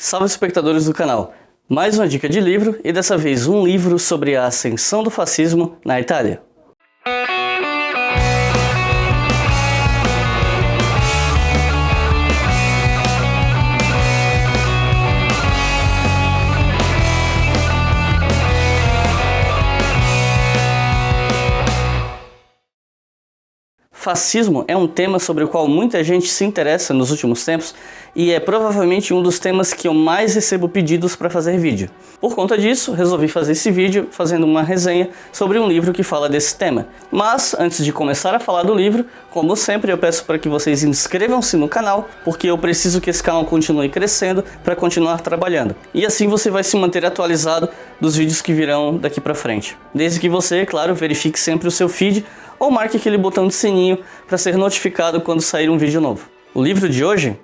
Salve espectadores do canal! Mais uma dica de livro e dessa vez um livro sobre a ascensão do fascismo na Itália. Fascismo é um tema sobre o qual muita gente se interessa nos últimos tempos e é provavelmente um dos temas que eu mais recebo pedidos para fazer vídeo. Por conta disso, resolvi fazer esse vídeo fazendo uma resenha sobre um livro que fala desse tema. Mas, antes de começar a falar do livro, como sempre eu peço para que vocês inscrevam-se no canal, porque eu preciso que esse canal continue crescendo para continuar trabalhando. E assim você vai se manter atualizado dos vídeos que virão daqui para frente. Desde que você, claro, verifique sempre o seu feed ou marque aquele botão de sininho para ser notificado quando sair um vídeo novo. O livro de hoje?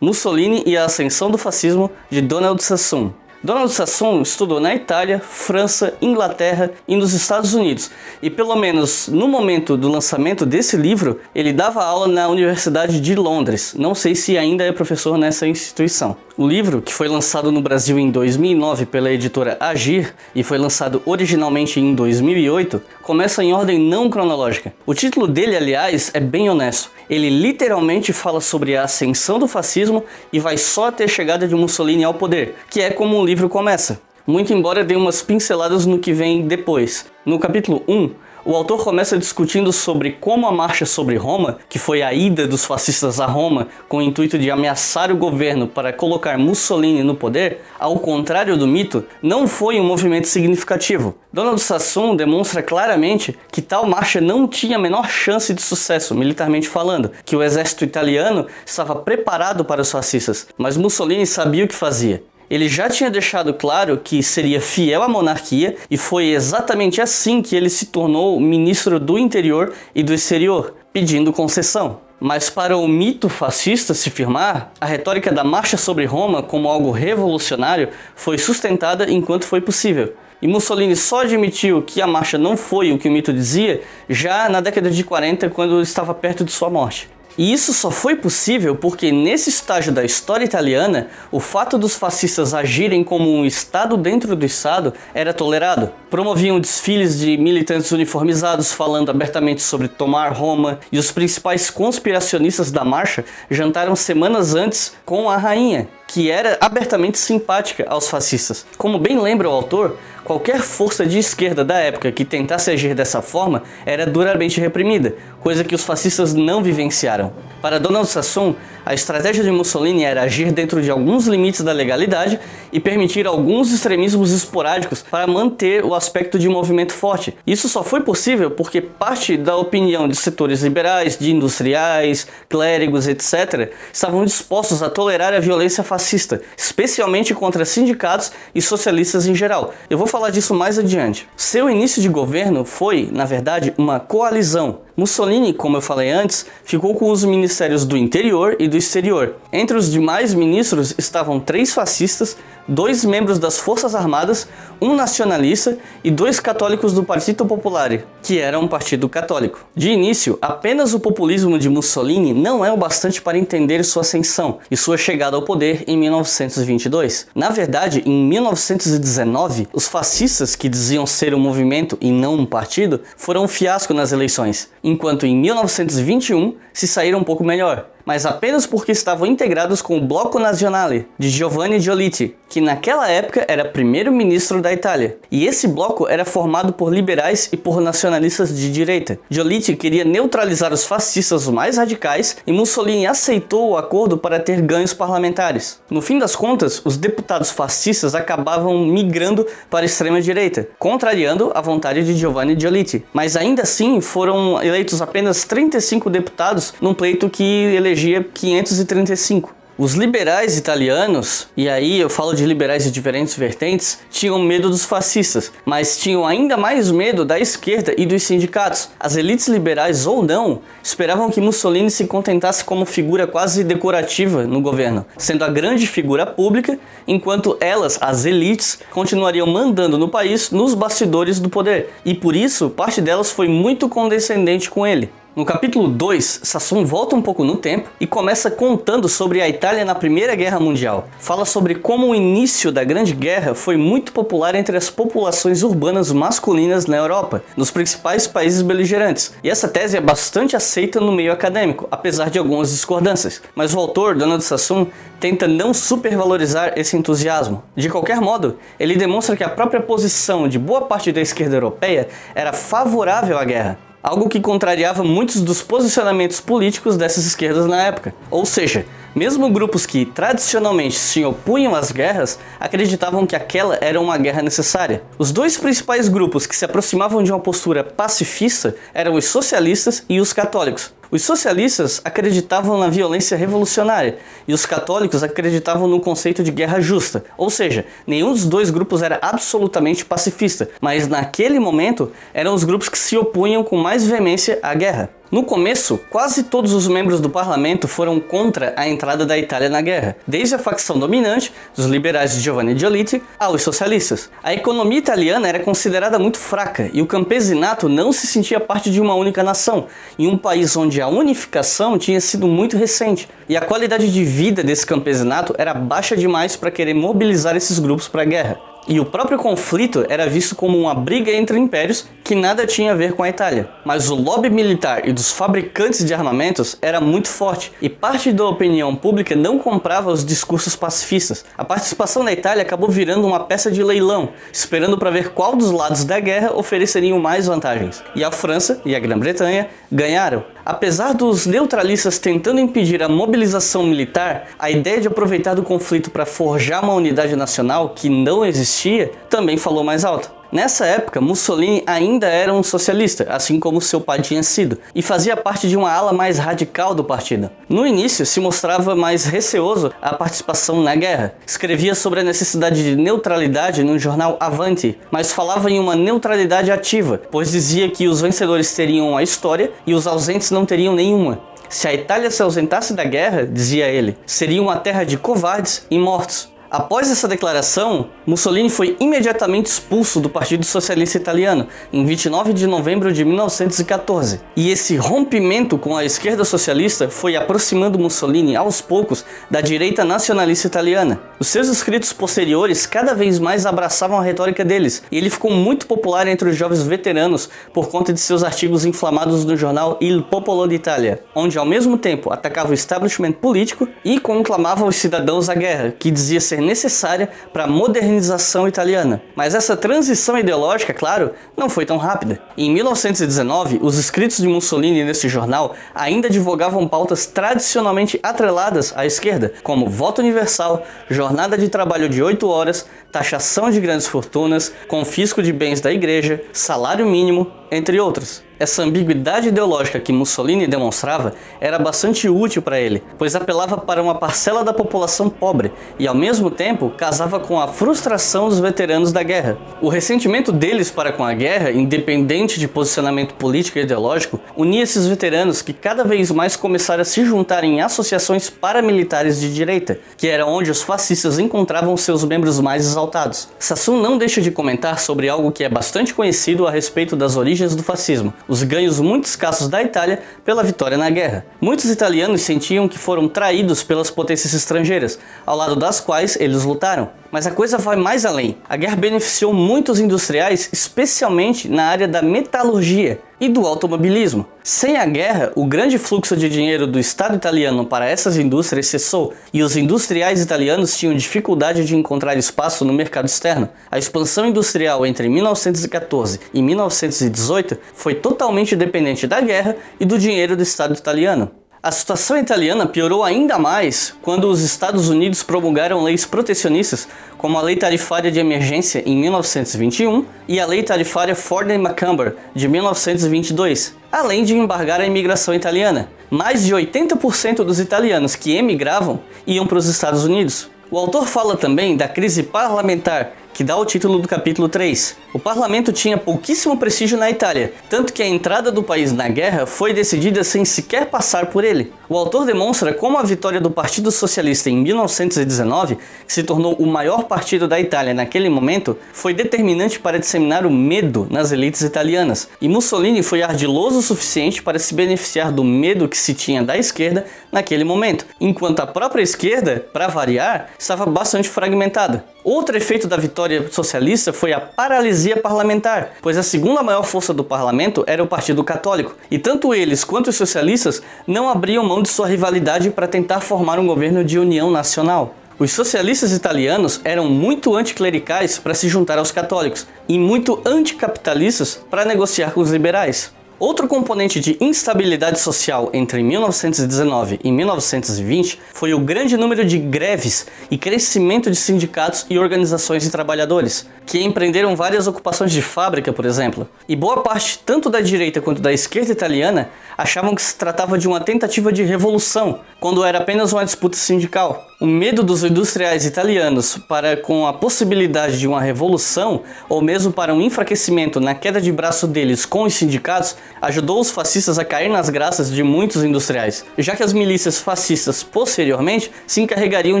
Mussolini e a Ascensão do Fascismo, de Donald Sassoon. Donald Sassoon estudou na Itália, França, Inglaterra e nos Estados Unidos, e pelo menos no momento do lançamento desse livro, ele dava aula na Universidade de Londres. Não sei se ainda é professor nessa instituição. O livro, que foi lançado no Brasil em 2009 pela editora Agir e foi lançado originalmente em 2008, começa em ordem não cronológica. O título dele, aliás, é bem honesto. Ele literalmente fala sobre a ascensão do fascismo e vai só até a chegada de Mussolini ao poder, que é como o livro começa. Muito embora dê umas pinceladas no que vem depois. No capítulo 1, o autor começa discutindo sobre como a marcha sobre Roma, que foi a ida dos fascistas a Roma com o intuito de ameaçar o governo para colocar Mussolini no poder, ao contrário do mito, não foi um movimento significativo. Donald Sassoon demonstra claramente que tal marcha não tinha a menor chance de sucesso, militarmente falando, que o exército italiano estava preparado para os fascistas, mas Mussolini sabia o que fazia. Ele já tinha deixado claro que seria fiel à monarquia e foi exatamente assim que ele se tornou ministro do interior e do exterior, pedindo concessão. Mas para o mito fascista se firmar, a retórica da marcha sobre Roma como algo revolucionário foi sustentada enquanto foi possível. E Mussolini só admitiu que a marcha não foi o que o mito dizia já na década de 40, quando estava perto de sua morte. E isso só foi possível porque nesse estágio da história italiana, o fato dos fascistas agirem como um Estado dentro do Estado era tolerado. Promoviam desfiles de militantes uniformizados falando abertamente sobre tomar Roma, e os principais conspiracionistas da marcha jantaram semanas antes com a rainha, que era abertamente simpática aos fascistas. Como bem lembra o autor, qualquer força de esquerda da época que tentasse agir dessa forma era duramente reprimida, coisa que os fascistas não vivenciaram. Para Donald Sassoon, a estratégia de Mussolini era agir dentro de alguns limites da legalidade e permitir alguns extremismos esporádicos para manter o aspecto de um movimento forte. Isso só foi possível porque parte da opinião de setores liberais, de industriais, clérigos, etc., estavam dispostos a tolerar a violência fascista, especialmente contra sindicatos e socialistas em geral. Eu vou falar disso mais adiante. Seu início de governo foi, na verdade, uma coalizão. Mussolini, como eu falei antes, ficou com os ministérios do interior e do exterior. Entre os demais ministros estavam 3 fascistas, 2 membros das Forças Armadas, 1 nacionalista e 2 católicos do Partito Popolare, que era um partido católico. De início, apenas o populismo de Mussolini não é o bastante para entender sua ascensão e sua chegada ao poder em 1922. Na verdade, em 1919, os fascistas, que diziam ser um movimento e não um partido, foram um fiasco nas eleições, enquanto em 1921 se saíram um pouco melhor, mas apenas porque estavam integrados com o Blocco Nazionale, de Giovanni Giolitti, que naquela época era primeiro-ministro da Itália. E esse bloco era formado por liberais e por nacionalistas de direita. Giolitti queria neutralizar os fascistas mais radicais e Mussolini aceitou o acordo para ter ganhos parlamentares. No fim das contas, os deputados fascistas acabavam migrando para a extrema-direita, contrariando a vontade de Giovanni Giolitti. Mas ainda assim foram eleitos apenas 35 deputados num pleito que elegia 535. Os liberais italianos, e aí eu falo de liberais de diferentes vertentes, tinham medo dos fascistas, mas tinham ainda mais medo da esquerda e dos sindicatos. As elites liberais ou não, esperavam que Mussolini se contentasse como figura quase decorativa no governo, sendo a grande figura pública, enquanto elas, as elites, continuariam mandando no país nos bastidores do poder, e por isso parte delas foi muito condescendente com ele. No capítulo 2, Sassoon volta um pouco no tempo e começa contando sobre a Itália na Primeira Guerra Mundial. Fala sobre como o início da Grande Guerra foi muito popular entre as populações urbanas masculinas na Europa, nos principais países beligerantes. E essa tese é bastante aceita no meio acadêmico, apesar de algumas discordâncias. Mas o autor, Donald Sassoon, tenta não supervalorizar esse entusiasmo. De qualquer modo, ele demonstra que a própria posição de boa parte da esquerda europeia era favorável à guerra, algo que contrariava muitos dos posicionamentos políticos dessas esquerdas na época. Ou seja, mesmo grupos que tradicionalmente se opunham às guerras acreditavam que aquela era uma guerra necessária. Os dois principais grupos que se aproximavam de uma postura pacifista eram os socialistas e os católicos. Os socialistas acreditavam na violência revolucionária e os católicos acreditavam no conceito de guerra justa. Ou seja, nenhum dos dois grupos era absolutamente pacifista, mas naquele momento eram os grupos que se opunham com mais veemência à guerra. No começo, quase todos os membros do parlamento foram contra a entrada da Itália na guerra, desde a facção dominante, dos liberais de Giovanni Giolitti, aos socialistas. A economia italiana era considerada muito fraca e o campesinato não se sentia parte de uma única nação, em um país onde a unificação tinha sido muito recente, e a qualidade de vida desse campesinato era baixa demais para querer mobilizar esses grupos para a guerra. E o próprio conflito era visto como uma briga entre impérios que nada tinha a ver com a Itália. Mas o lobby militar e dos fabricantes de armamentos era muito forte, e parte da opinião pública não comprava os discursos pacifistas. A participação da Itália acabou virando uma peça de leilão, esperando para ver qual dos lados da guerra ofereceriam mais vantagens. E a França e a Grã-Bretanha ganharam. Apesar dos neutralistas tentando impedir a mobilização militar, a ideia de aproveitar do conflito para forjar uma unidade nacional que não existia também falou mais alto. Nessa época, Mussolini ainda era um socialista, assim como seu pai tinha sido, e fazia parte de uma ala mais radical do partido. No início, se mostrava mais receoso à participação na guerra. Escrevia sobre a necessidade de neutralidade no jornal Avanti, mas falava em uma neutralidade ativa, pois dizia que os vencedores teriam a história e os ausentes não teriam nenhuma. Se a Itália se ausentasse da guerra, dizia ele, seria uma terra de covardes e mortos. Após essa declaração, Mussolini foi imediatamente expulso do Partido Socialista Italiano, em 29 de novembro de 1914. E esse rompimento com a esquerda socialista foi aproximando Mussolini aos poucos da direita nacionalista italiana. Os seus escritos posteriores cada vez mais abraçavam a retórica deles, e ele ficou muito popular entre os jovens veteranos por conta de seus artigos inflamados no jornal Il Popolo d'Italia, onde ao mesmo tempo atacava o establishment político e conclamava os cidadãos à guerra, que dizia ser necessária para a modernização italiana. Mas essa transição ideológica, claro, não foi tão rápida. Em 1919, os escritos de Mussolini nesse jornal ainda advogavam pautas tradicionalmente atreladas à esquerda, como voto universal, jornada de trabalho de 8 horas, taxação de grandes fortunas, confisco de bens da igreja, salário mínimo, entre outros. Essa ambiguidade ideológica que Mussolini demonstrava era bastante útil para ele, pois apelava para uma parcela da população pobre e, ao mesmo tempo, casava com a frustração dos veteranos da guerra. O ressentimento deles para com a guerra, independente de posicionamento político e ideológico, unia esses veteranos que cada vez mais começaram a se juntar em associações paramilitares de direita, que era onde os fascistas encontravam seus membros mais exaltados. Sassoon não deixa de comentar sobre algo que é bastante conhecido a respeito das origens do fascismo: os ganhos muito escassos da Itália pela vitória na guerra. Muitos italianos sentiam que foram traídos pelas potências estrangeiras, ao lado das quais eles lutaram. Mas a coisa vai mais além. A guerra beneficiou muitos industriais, especialmente na área da metalurgia e do automobilismo. Sem a guerra, o grande fluxo de dinheiro do Estado italiano para essas indústrias cessou, e os industriais italianos tinham dificuldade de encontrar espaço no mercado externo. A expansão industrial entre 1914 e 1918 foi totalmente dependente da guerra e do dinheiro do Estado italiano. A situação italiana piorou ainda mais quando os Estados Unidos promulgaram leis protecionistas, como a Lei Tarifária de Emergência em 1921 e a Lei Tarifária Ford-Macumber de 1922, além de embargar a imigração italiana. Mais de 80% dos italianos que emigravam iam para os Estados Unidos. O autor fala também da crise parlamentar, que dá o título do capítulo 3. O parlamento tinha pouquíssimo prestígio na Itália, tanto que a entrada do país na guerra foi decidida sem sequer passar por ele. O autor demonstra como a vitória do Partido Socialista em 1919, que se tornou o maior partido da Itália naquele momento, foi determinante para disseminar o medo nas elites italianas, e Mussolini foi ardiloso o suficiente para se beneficiar do medo que se tinha da esquerda naquele momento, enquanto a própria esquerda, para variar, estava bastante fragmentada. Outro efeito da vitória socialista foi a paralisia parlamentar, pois a segunda maior força do parlamento era o Partido Católico, e tanto eles quanto os socialistas não abriam mão de sua rivalidade para tentar formar um governo de união nacional. Os socialistas italianos eram muito anticlericais para se juntar aos católicos e muito anticapitalistas para negociar com os liberais. Outro componente de instabilidade social entre 1919 e 1920 foi o grande número de greves e crescimento de sindicatos e organizações de trabalhadores, que empreenderam várias ocupações de fábrica, por exemplo. E boa parte, tanto da direita quanto da esquerda italiana, achavam que se tratava de uma tentativa de revolução, quando era apenas uma disputa sindical. O medo dos industriais italianos para com a possibilidade de uma revolução, ou mesmo para um enfraquecimento na queda de braço deles com os sindicatos, ajudou os fascistas a cair nas graças de muitos industriais, já que as milícias fascistas, posteriormente, se encarregariam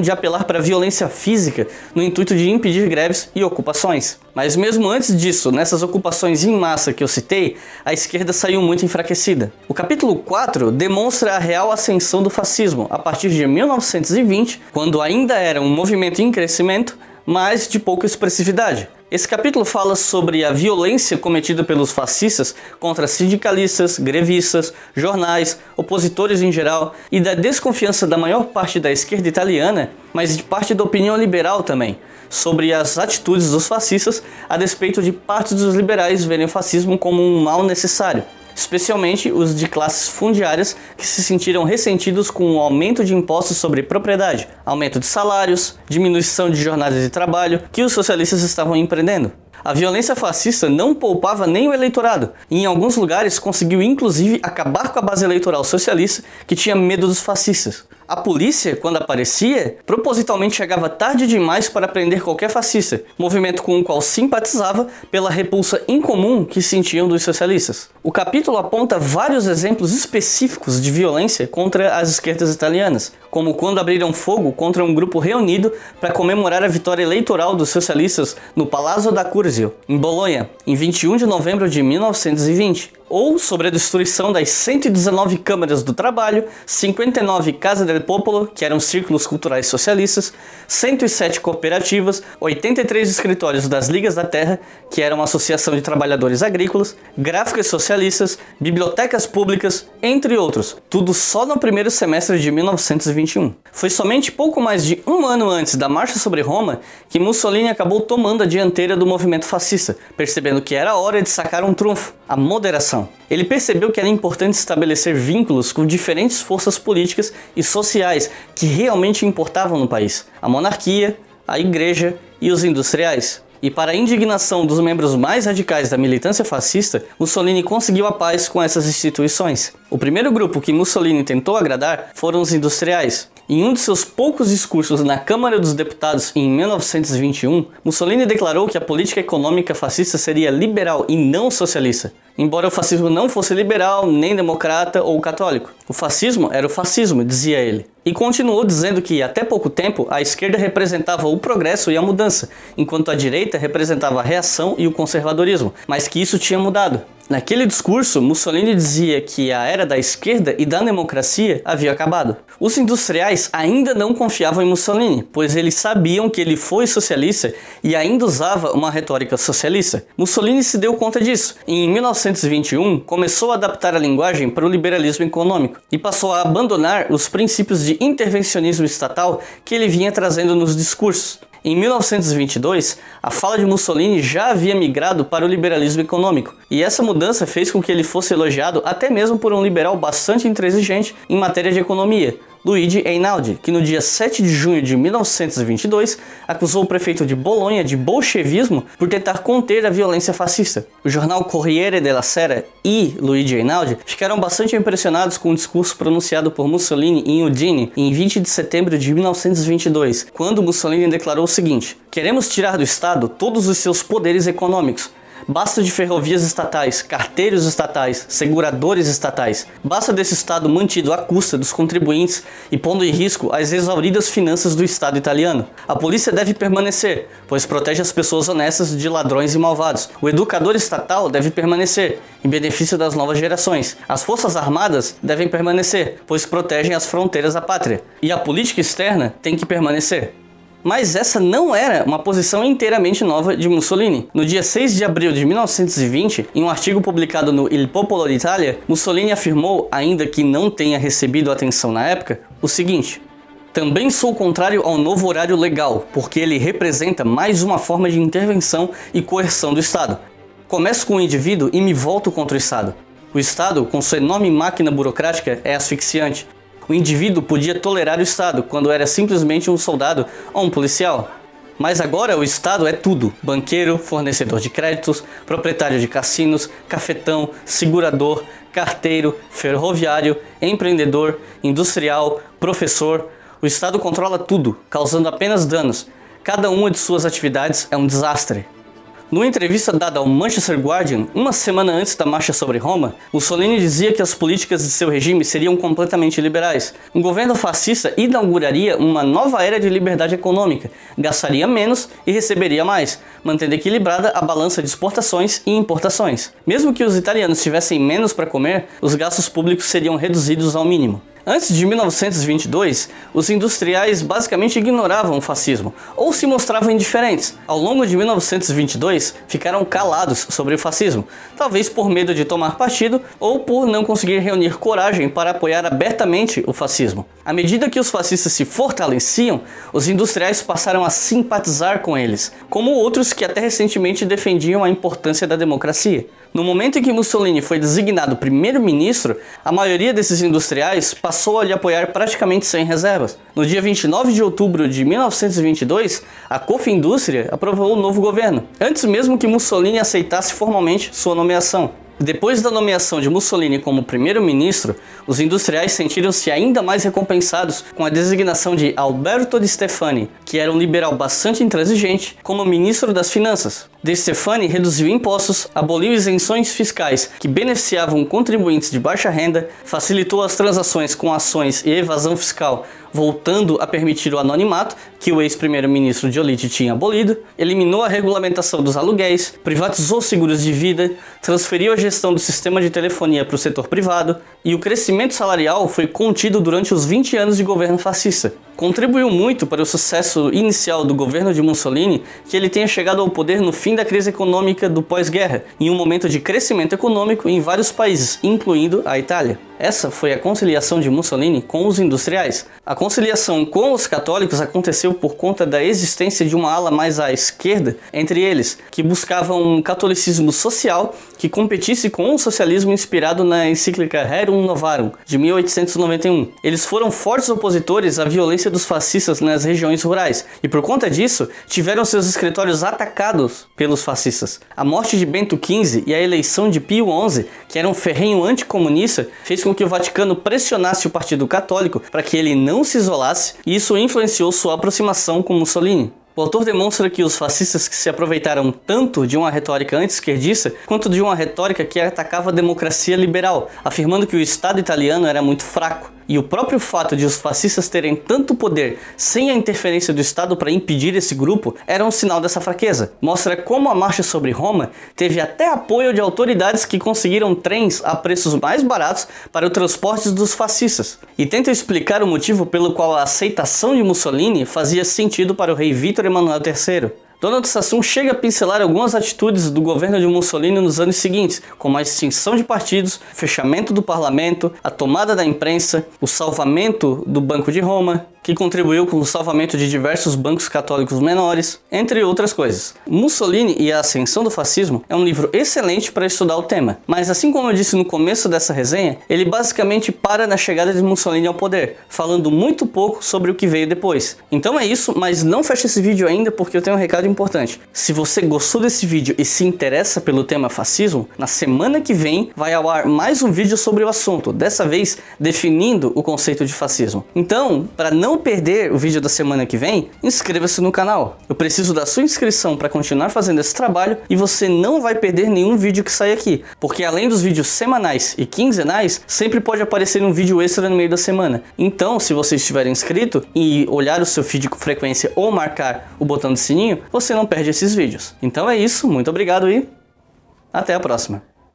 de apelar para a violência física no intuito de impedir greves e ocupações. Mas mesmo antes disso, nessas ocupações em massa que eu citei, a esquerda saiu muito enfraquecida. O capítulo 4 demonstra a real ascensão do fascismo a partir de 1920, quando ainda era um movimento em crescimento, mas de pouca expressividade. Esse capítulo fala sobre a violência cometida pelos fascistas contra sindicalistas, grevistas, jornais, opositores em geral e da desconfiança da maior parte da esquerda italiana, mas de parte da opinião liberal também, sobre as atitudes dos fascistas a despeito de parte dos liberais verem o fascismo como um mal necessário. Especialmente os de classes fundiárias que se sentiram ressentidos com o aumento de impostos sobre propriedade, aumento de salários, diminuição de jornadas de trabalho que os socialistas estavam empreendendo. A violência fascista não poupava nem o eleitorado, e em alguns lugares conseguiu inclusive acabar com a base eleitoral socialista que tinha medo dos fascistas. A polícia, quando aparecia, propositalmente chegava tarde demais para prender qualquer fascista, movimento com o qual simpatizava pela repulsa incomum que sentiam dos socialistas. O capítulo aponta vários exemplos específicos de violência contra as esquerdas italianas, como quando abriram fogo contra um grupo reunido para comemorar a vitória eleitoral dos socialistas no Palazzo da Curzio, em Bolonha, em 21 de novembro de 1920. Ou sobre a destruição das 119 câmaras do trabalho, 59 Casa del Popolo, que eram círculos culturais socialistas, 107 cooperativas, 83 escritórios das Ligas da Terra, que era uma associação de trabalhadores agrícolas, gráficas socialistas, bibliotecas públicas, entre outros, tudo só no primeiro semestre de 1921. Foi somente pouco mais de um ano antes da Marcha sobre Roma que Mussolini acabou tomando a dianteira do movimento fascista, percebendo que era hora de sacar um trunfo, a moderação. Ele percebeu que era importante estabelecer vínculos com diferentes forças políticas e sociais que realmente importavam no país: a monarquia, a igreja e os industriais. E para a indignação dos membros mais radicais da militância fascista, Mussolini conseguiu a paz com essas instituições. O primeiro grupo que Mussolini tentou agradar foram os industriais. Em um de seus poucos discursos na Câmara dos Deputados em 1921, Mussolini declarou que a política econômica fascista seria liberal e não socialista. Embora o fascismo não fosse liberal, nem democrata ou católico. O fascismo era o fascismo, dizia ele. E continuou dizendo que, até pouco tempo, a esquerda representava o progresso e a mudança, enquanto a direita representava a reação e o conservadorismo, mas que isso tinha mudado. Naquele discurso, Mussolini dizia que a era da esquerda e da democracia havia acabado. Os industriais ainda não confiavam em Mussolini, pois eles sabiam que ele foi socialista e ainda usava uma retórica socialista. Mussolini se deu conta disso e, em 1921, começou a adaptar a linguagem para o liberalismo econômico e passou a abandonar os princípios de intervencionismo estatal que ele vinha trazendo nos discursos. Em 1922, a fala de Mussolini já havia migrado para o liberalismo econômico, e essa mudança fez com que ele fosse elogiado até mesmo por um liberal bastante intransigente em matéria de economia, Luigi Einaudi, que no dia 7 de junho de 1922 acusou o prefeito de Bolonha de bolchevismo por tentar conter a violência fascista. O jornal Corriere della Sera e Luigi Einaudi ficaram bastante impressionados com o discurso pronunciado por Mussolini em Udine em 20 de setembro de 1922, quando Mussolini declarou o seguinte: "Queremos tirar do Estado todos os seus poderes econômicos. Basta de ferrovias estatais, carteiros estatais, seguradores estatais. Basta desse Estado mantido à custa dos contribuintes e pondo em risco as exauridas finanças do Estado italiano. A polícia deve permanecer, pois protege as pessoas honestas de ladrões e malvados. O educador estatal deve permanecer, em benefício das novas gerações. As forças armadas devem permanecer, pois protegem as fronteiras da pátria. E a política externa tem que permanecer." Mas essa não era uma posição inteiramente nova de Mussolini. No dia 6 de abril de 1920, em um artigo publicado no Il Popolo d'Italia, Mussolini afirmou, ainda que não tenha recebido atenção na época, o seguinte: "Também sou contrário ao novo horário legal, porque ele representa mais uma forma de intervenção e coerção do Estado. Começo com o indivíduo e me volto contra o Estado. O Estado, com sua enorme máquina burocrática, é asfixiante. O indivíduo podia tolerar o Estado quando era simplesmente um soldado ou um policial. Mas agora o Estado é tudo: banqueiro, fornecedor de créditos, proprietário de cassinos, cafetão, segurador, carteiro, ferroviário, empreendedor, industrial, professor. O Estado controla tudo, causando apenas danos. Cada uma de suas atividades é um desastre." Numa entrevista dada ao Manchester Guardian, uma semana antes da marcha sobre Roma, Mussolini dizia que as políticas de seu regime seriam completamente liberais. Um governo fascista inauguraria uma nova era de liberdade econômica, gastaria menos e receberia mais, mantendo equilibrada a balança de exportações e importações. Mesmo que os italianos tivessem menos para comer, os gastos públicos seriam reduzidos ao mínimo. Antes de 1922, os industriais basicamente ignoravam o fascismo, ou se mostravam indiferentes. Ao longo de 1922, ficaram calados sobre o fascismo, talvez por medo de tomar partido ou por não conseguir reunir coragem para apoiar abertamente o fascismo. À medida que os fascistas se fortaleciam, os industriais passaram a simpatizar com eles, como outros que até recentemente defendiam a importância da democracia. No momento em que Mussolini foi designado primeiro-ministro, a maioria desses industriais passou a lhe apoiar praticamente sem reservas. No dia 29 de outubro de 1922, a Confindústria aprovou o novo governo, antes mesmo que Mussolini aceitasse formalmente sua nomeação. Depois da nomeação de Mussolini como primeiro-ministro, os industriais sentiram-se ainda mais recompensados com a designação de Alberto De Stefani, que era um liberal bastante intransigente, como ministro das Finanças. De Stefani reduziu impostos, aboliu isenções fiscais que beneficiavam contribuintes de baixa renda, facilitou as transações com ações e evasão fiscal, voltando a permitir o anonimato, que o ex-primeiro-ministro Giolitti tinha abolido, eliminou a regulamentação dos aluguéis, privatizou seguros de vida, transferiu a gestão do sistema de telefonia para o setor privado, e o crescimento salarial foi contido durante os 20 anos de governo fascista. Contribuiu muito para o sucesso inicial do governo de Mussolini que ele tenha chegado ao poder no fim da crise econômica do pós-guerra, em um momento de crescimento econômico em vários países, incluindo a Itália. Essa foi a conciliação de Mussolini com os industriais. A conciliação com os católicos aconteceu por conta da existência de uma ala mais à esquerda entre eles, que buscavam um catolicismo social que competisse com o socialismo inspirado na encíclica Rerum Novarum, de 1891. Eles foram fortes opositores à violência dos fascistas nas regiões rurais, e por conta disso, tiveram seus escritórios atacados pelos fascistas. A morte de Bento XV e a eleição de Pio XI, que era um ferrenho anticomunista, fez com que o Vaticano pressionasse o Partido Católico para que ele não se isolasse, e isso influenciou sua aproximação com Mussolini. O autor demonstra que os fascistas que se aproveitaram tanto de uma retórica anti-esquerdista quanto de uma retórica que atacava a democracia liberal, afirmando que o Estado italiano era muito fraco. E o próprio fato de os fascistas terem tanto poder sem a interferência do Estado para impedir esse grupo era um sinal dessa fraqueza. Mostra como a marcha sobre Roma teve até apoio de autoridades que conseguiram trens a preços mais baratos para o transporte dos fascistas. E tenta explicar o motivo pelo qual a aceitação de Mussolini fazia sentido para o rei Vítor Emanuel III. Donald Sassoon chega a pincelar algumas atitudes do governo de Mussolini nos anos seguintes, como a extinção de partidos, o fechamento do parlamento, a tomada da imprensa, o salvamento do Banco de Roma, que contribuiu com o salvamento de diversos bancos católicos menores, entre outras coisas. Mussolini e a Ascensão do Fascismo é um livro excelente para estudar o tema, mas assim como eu disse no começo dessa resenha, ele basicamente para na chegada de Mussolini ao poder, falando muito pouco sobre o que veio depois. Então é isso, mas não feche esse vídeo ainda porque eu tenho um recado importante. Se você gostou desse vídeo e se interessa pelo tema fascismo, na semana que vem vai ao ar mais um vídeo sobre o assunto, dessa vez definindo o conceito de fascismo. Então, para não perder o vídeo da semana que vem, inscreva-se no canal. Eu preciso da sua inscrição para continuar fazendo esse trabalho e você não vai perder nenhum vídeo que sai aqui, porque além dos vídeos semanais e quinzenais, sempre pode aparecer um vídeo extra no meio da semana. Então, se você estiver inscrito e olhar o seu feed com frequência ou marcar o botão de sininho, você não perde esses vídeos. Então é isso, muito obrigado e até a próxima.